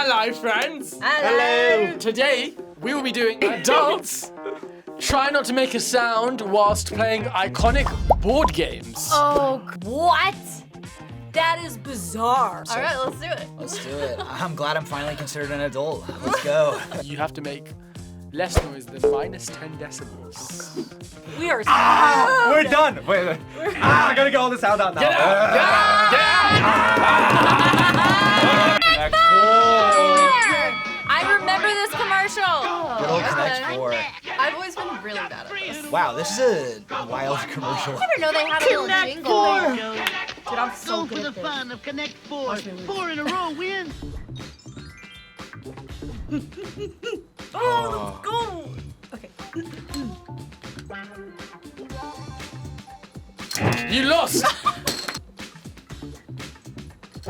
Hello, friends. Hello. Today, we will be doing a dance. Try not to make a sound whilst playing iconic board games. Oh, what? That is bizarre. So- All right, let's do it. Let's do it. I'm glad I'm finally considered an adult. Let's go. You have to make less noise than -10 decibels. We are We're done. Wait. I gotta get all the sound out now. Get out! Get out! Get out! Connect four. I remember this commercial. Good old Connect 4. I've always been really bad at this. Wow, this is a wild commercial. I didn't know they had a little jingle. Dude, I'm so Go good for the at this. fun of Connect 4. 4 in a row wins. Oh, let's go. Okay. You lost!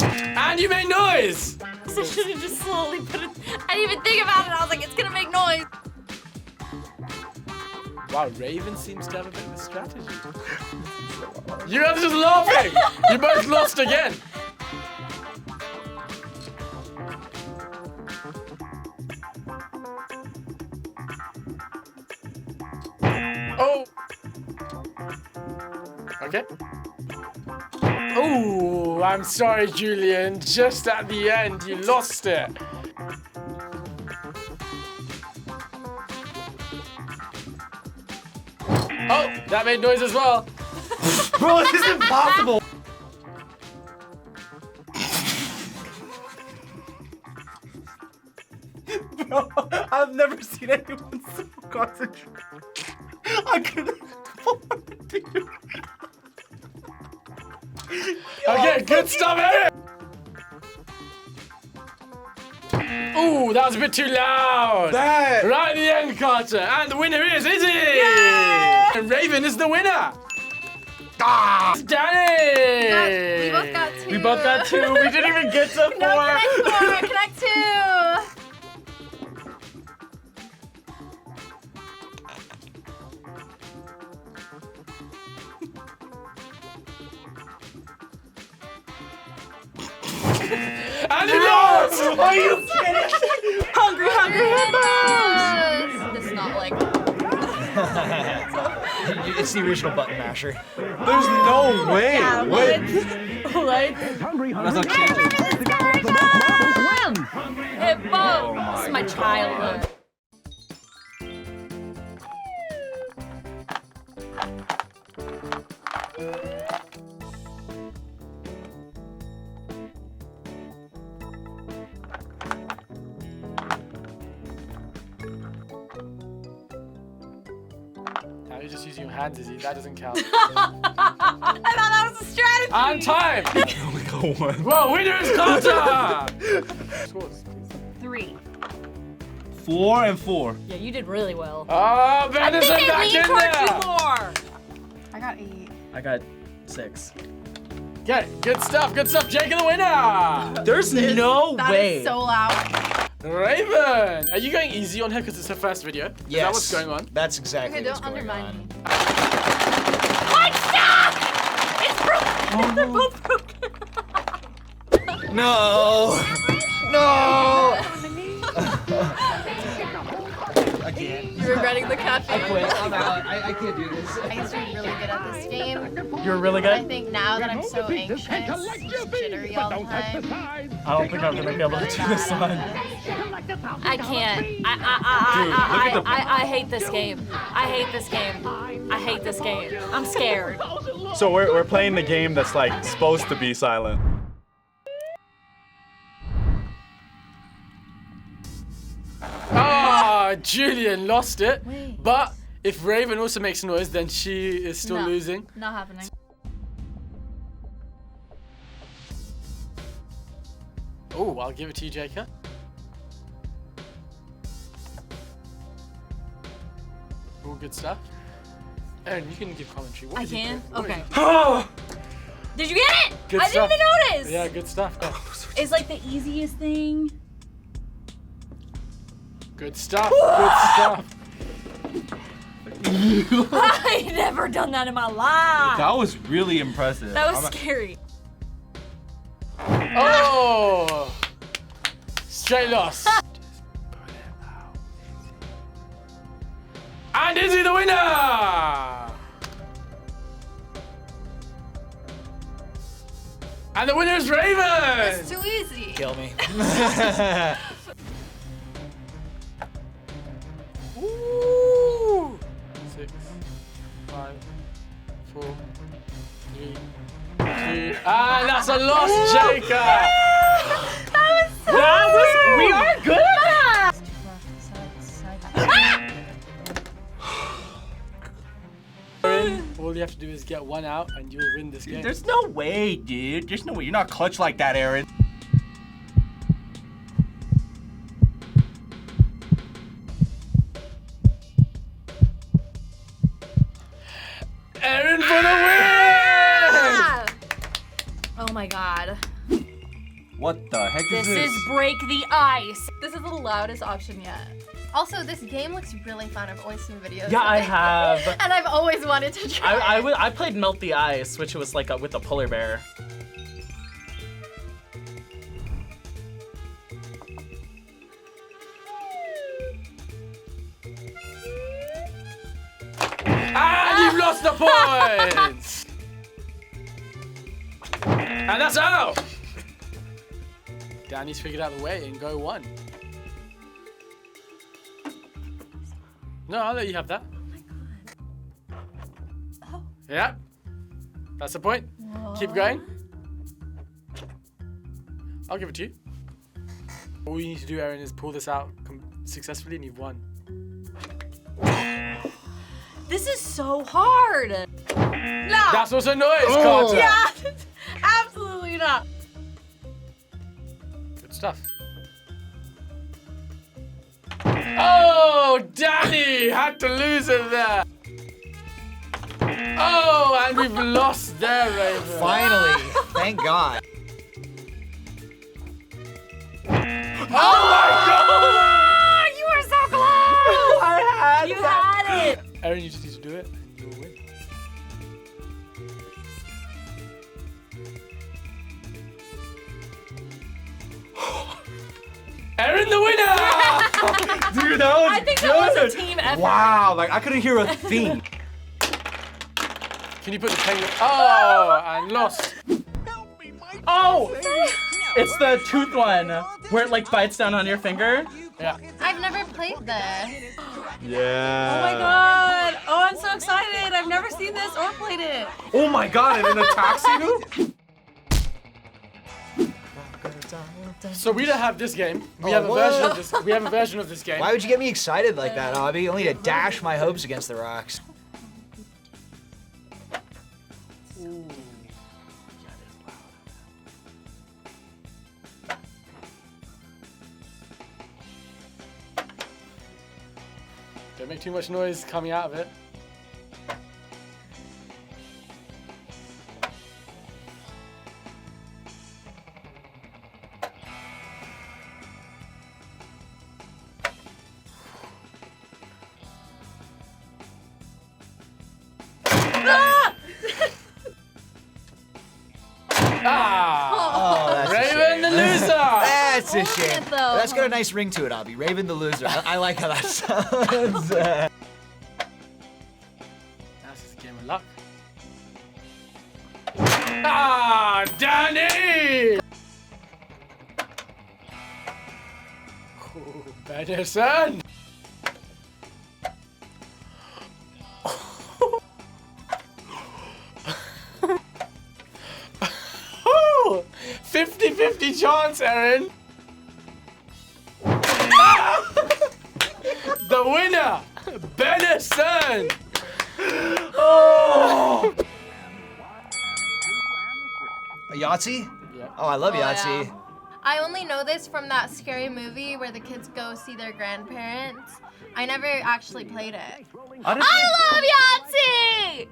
And you made noise! So I should have just slowly put it. I didn't even think about it. I was like, it's gonna make noise. Wow, Raven seems to have a bit of a strategy. You guys are just laughing! You both lost again! Oh! Okay. Oh, I'm sorry, Julian. Just at the end, you lost it. Oh, that made noise as well. Bro, this is impossible. Bro, I've never seen anyone so concentrated. I couldn't afford to. Okay, good stuff, Erin. Ooh, that was a bit too loud. That. Right at the end, Carter. And the winner is Izzy. And Raven is the winner. Ah, it's Dani. We both got 2. We both got 2. We didn't even get to 4. No, Connect 4. Connect 2. And you lost. Are you kidding? Hungry Hippos. This is not like. It's the original button masher. There's no way. Wait. That's not cute. Hippo. This is my childhood. Now you're just using your hands, Izzy. That doesn't count. I thought that was a strategy. And time. Only got 1. Well, winner is Carter. Scores, please. 3. 4 and 4. Yeah, you did really well. Oh, I Benison think they back leaned in towards you there. more. I got 8. I got 6. Okay, good stuff, good stuff. Jayka the winner. There's no That way. is so loud. Raven, are you going easy on her because it's her first video? Is that what's going on? That's exactly Okay, what's don't going undermine on. me. What? Stop! It's broken. They're both broken. No! No! I can't. You're regretting the caffeine. I quit. I'm out. I can't do this. I used to be really good at this game. You're really But I good? think now that I'm so anxious, jittery all the time. I don't think I'm gonna be able to do this one. I can't. I hate this game. I hate this game. I hate this game. I'm scared. So we're playing the game that's like supposed to be silent. Ah, Julian lost it. Wait. But if Raven also makes noise, then she is still No. losing. Not happening. Oh, I'll give it to you, Jayka. All good stuff. Erin, you can give commentary. What I is he can? doing? What is Okay. he- Did you get it? Good I stuff. didn't even notice. Yeah, good stuff. It's like the easiest thing. Good stuff. Good stuff. I never done that in my life. That was really impressive. That was scary. Oh! Straight loss. And Izzy the winner! And the winner is Raven! It's too easy. Kill me. Ooh. 6, 5, 4, 3, 2. And that's a loss, Jayka! We are good at that! All you have to do is get one out and you'll win this game. There's no way, dude. There's no way. You're not clutch like that, Erin. Erin for the win! Oh my god. What the heck is This is break the ice. This is the loudest option yet. Also, this game looks really fun. I've always seen videos. Yeah, of I it. have. And I've always wanted to try. I played Melt the Ice, which was like with a polar bear. And you've lost the points! And that's out! Dani's figured out the way and go 1. No, I'll let you have that. Oh my god. Oh. Yeah. That's the point. Keep going. I'll give it to you. All you need to do, Erin, is pull this out successfully and you've won. This is so hard. No. That's also noise, Carter. Yeah. Absolutely not. Good stuff. Oh, Dani had to lose it there. Oh, and we've lost there, Raven. Finally, thank God. Oh my God! You were so close. I had You had it. Erin, you just need to do it and you'll win. Erin, the winner! Dude, that was I think good. that was a team effort. Wow, like I couldn't hear a thing. Can you put the penguin? Oh, and lost. Oh! It's the tooth one, where it like bites down on your finger. Yeah. I've never played this. Yeah. Oh my god. Oh, I'm so excited. I've never seen this or played it. Oh my god, and in a taxi move? So we don't have this game. We Oh, have a what? version of this. We have a version of this game. Why would you get me excited like that, Abby? Only to dash my hopes against the rocks. Don't make too much noise coming out of it. Oh, that's Raven the loser! That's a Hold shame. it, though. That's got a nice ring to it, Abby. Raven the loser. I like how that sounds. That's just a game of luck. Ah, Dani! Oh, Benison! 50-50 chance, Erin. The winner, Benison. Oh. A Yahtzee? Yeah. Oh, I love Oh, Yahtzee. yeah. I only know this from that scary movie where the kids go see their grandparents. I never actually played it. I love Yahtzee!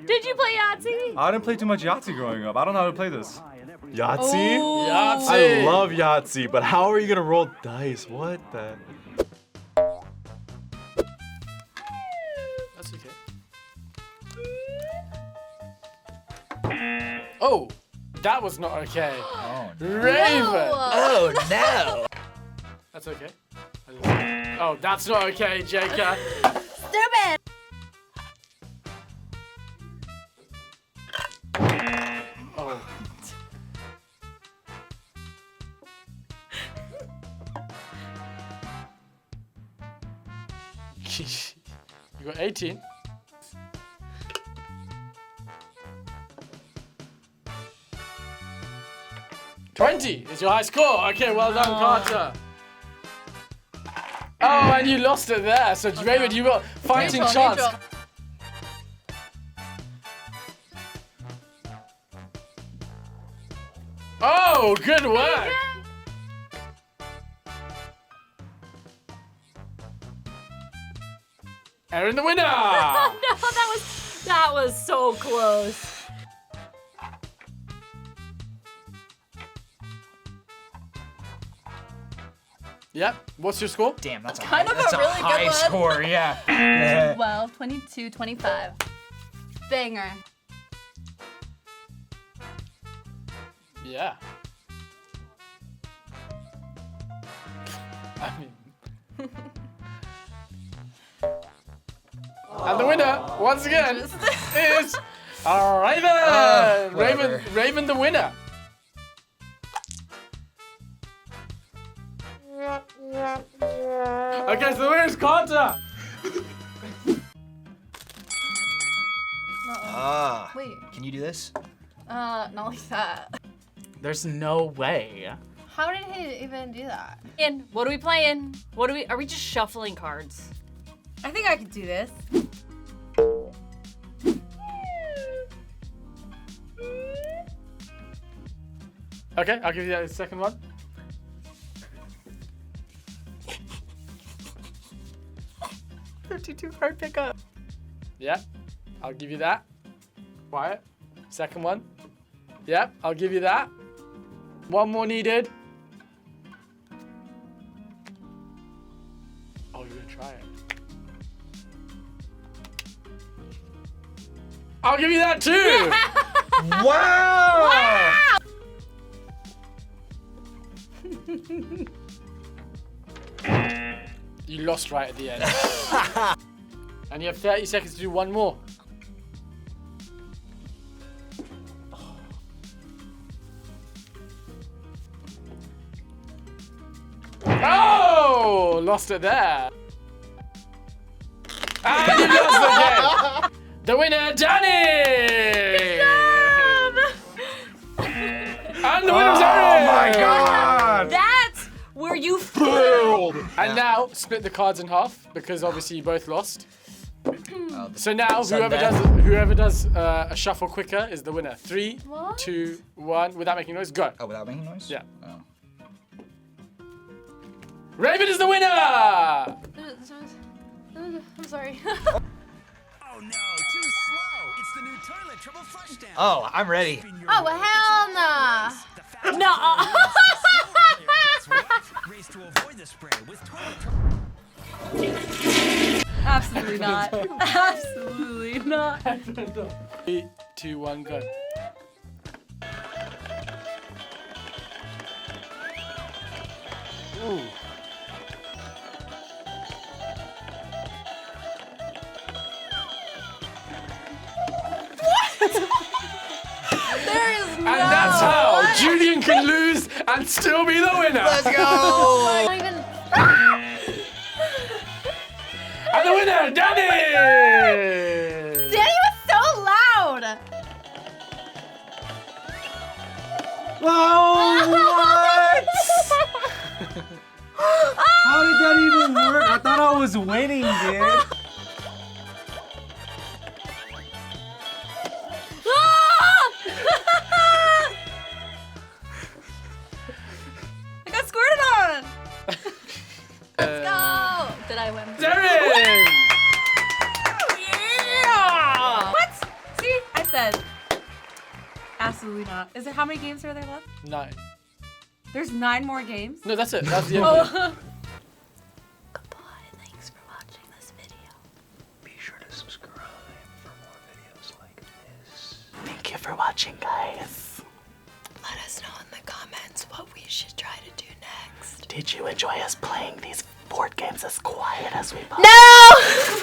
Did you play Yahtzee? I didn't play too much Yahtzee growing up. I don't know how to play this. Yahtzee? Oh. Yahtzee. I love Yahtzee, but how are you gonna roll dice? What the? That's okay. Oh, that was not okay. Oh, Raven. oh no! That's okay. Oh, that's not okay, Jayka. Stupid! Oh. You got 18. $20 is your high score. Okay, well done, Carter. Oh, and you lost it there. So, Raven, you got fighting chance. Oh, good work. Erin, the winner. No, that was so close. Yep. What's your score? Damn, that's a Kind of a that's really good high one. score, yeah. 12, 22, 25. Banger. Yeah. I mean. And the winner, once again, is Raven. whatever. Raven, the winner. Okay, so where's Carter? Wait. Can you do this? Not like that. There's no way. How did he even do that? And what are we playing? Are we just shuffling cards? I think I could do this. Okay, I'll give you that second one. $52 card pickup. Yeah, I'll give you that. Quiet. Second one. Yeah, I'll give you that. One more needed. Oh, you're gonna try it. I'll give you that too. Wow! You lost right at the end. And you have 30 seconds to do one more. Oh! Lost it there. And you lost again. The winner, Dani! And the winner's Erin! Oh my god! That's where you failed. And now, split the cards in half, because obviously you both lost. So now, Sudden whoever does a shuffle quicker is the winner. 3, 2, 1, without making noise, go. Oh, without making noise? Yeah. Oh. Raven is the winner! I'm sorry. Oh no, too slow. It's the new toilet trouble Flushdown. Oh, I'm ready. Oh, hell nah. No. Race to avoid the spray with toilet Absolutely not. Absolutely not. 3, 2, 1, go. Ooh. There is no. And that's how Julian can lose and still be the winner. Let's go! Not even. And the winner, Dani! Danny was so loud. Whoa! What? How did that even work? I thought I was winning, dude. I got squirted on. Let's go. Did I win? Erin! Yeah. What? See, I said. Absolutely not. Is it how many games are there left? 9. There's 9 more games. No, that's it. That's the end of it. Goodbye. Thanks for watching this video. Be sure to subscribe for more videos like this. Thank you for watching, guys. Let us know in the comments what we should try to do next. Did you enjoy us playing these board games as quiet as we possibly? No!